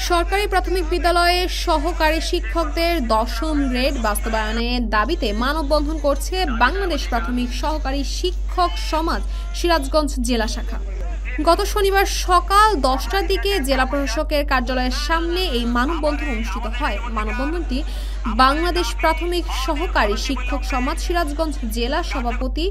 সরকারি প্রাথমিক বিদ্যালয়ের সহকারী শিক্ষকদের 10ম গ্রেড বাস্তবায়নের দাবিতে মানববন্ধন করছে বাংলাদেশ প্রাথমিক সহকারী শিক্ষক সমাজ সিরাজগঞ্জ জেলা শাখা। গত শনিবার সকাল 10টার দিকে জেলা প্রশাসকের কার্যালয়ের সামনে এই মানববন্ধন অনুষ্ঠিত হয়। মানববন্ধনটি বাংলাদেশ প্রাথমিক সহকারী শিক্ষক সমাজ সিরাজগঞ্জ জেলা সভাপতি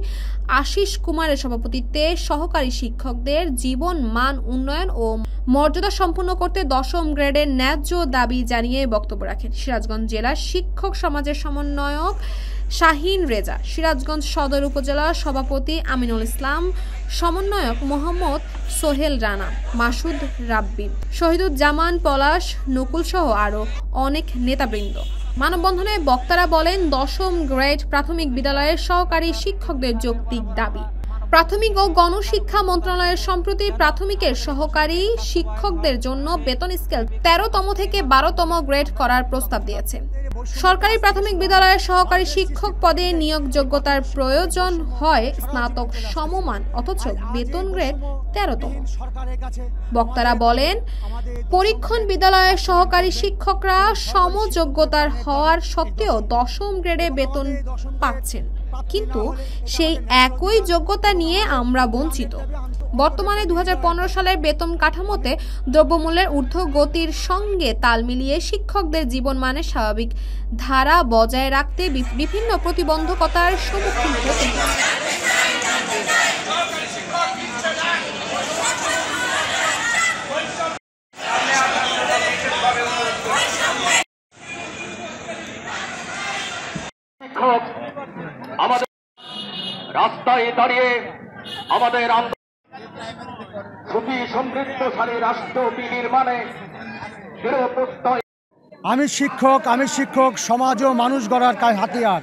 আশিস কুমারের সভাপতিত্বে সহকারী শিক্ষকদের জীবন মান উন্নয়ন ও মর্যাদা সম্পন্ন করতে 10ম গ্রেডের ন্যায্য দাবি জানিয়ে বক্তব্য রাখেন সিরাজগঞ্জ জেলা শিক্ষক সমাজের সমন্বয়ক শাহিন রেজা, সিরাজগঞ্জ সদর উপজেলা সভাপতি আমিনুল ইসলাম, সমন্বয়ক মোহাম্মদ সোহেল রানা, মাসুদ রাব্বি, শহীদুজ্জামান পলাশ, নকুল সহ আরো অনেক নেতাবৃন্দ। মানববন্ধনে বক্তারা বলেন, 10ম গ্রেড প্রাথমিক বিদ্যালয়ের সহকারী শিক্ষকদের যৌক্তিক দাবি। প্রাথমিক ও গণশিক্ষা মন্ত্রণালয়ের সম্প্রতি প্রাথমিকের সহকারী শিক্ষকদের জন্য বেতন স্কেল 13তম থেকে 12তম গ্রেড করার প্রস্তাব দিয়েছে। সরকারি প্রাথমিক বিদ্যালয়ের সহকারী শিক্ষক পদে নিয়োগ যোগ্যতার প্রয়োজন হয় স্নাতক সমমান, অথচ বেতন গ্রেড 13তম। বক্তারা বলেন, পরীক্ষণ বিদ্যালয়ের সহকারী শিক্ষকরা সমযোগ্যতার হওয়ার সত্ত্বেও 10ম গ্রেডে বেতন পাচ্ছেন, কিন্তু সেই একই যোগ্যতা নিয়ে আমরা বঞ্চিত। বর্তমানে 2015 সালের বেতন কাঠামোতে দ্রব্যমূল্যের ঊর্ধ্বগতির সঙ্গে তাল মিলিয়ে শিক্ষকদের জীবনমানের স্বাভাবিক ধারা বজায় রাখতে বিভিন্ন প্রতিবন্ধকতার সম্মুখীন হতে হচ্ছে। আমাদের রাস্তায় দাঁড়িয়ে আমাদের সুখী সমৃদ্ধশালী রাষ্ট্র বিনির্মাণে আমি শিক্ষক সমাজ ও মানুষ গড়ার হাতিয়ার।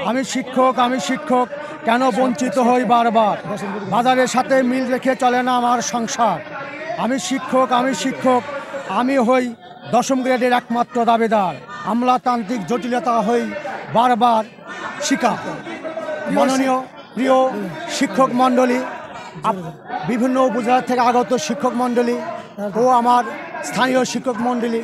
আমি শিক্ষক কেন বঞ্চিত হই বারবার? বাজারের সাথে মিল রেখে চলে না আমার সংসার। আমি শিক্ষক আমি হই 10ম গ্রেডের একমাত্র দাবিদার। আমলাতান্ত্রিক জটিলতা হই বারবার শিকার। মাননীয় প্রিয় শিক্ষক মণ্ডলী, বিভিন্ন উপজেলা থেকে আগত শিক্ষক মণ্ডলী ও আমার স্থানীয় শিক্ষক মণ্ডলী,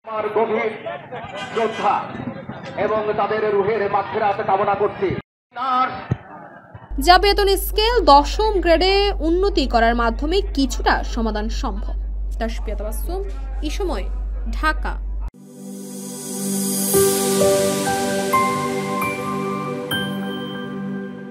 আমার গভীর শ্রদ্ধা এবং তাদের রুহের মাগফিরাত কামনা করছি। যা বেতন স্কেল 10ম গ্রেডে উন্নতি করার মাধ্যমে কিছুটা সমাধান সম্ভব। তাসফিয়া তাবাসসুম, এই সময়, ঢাকা।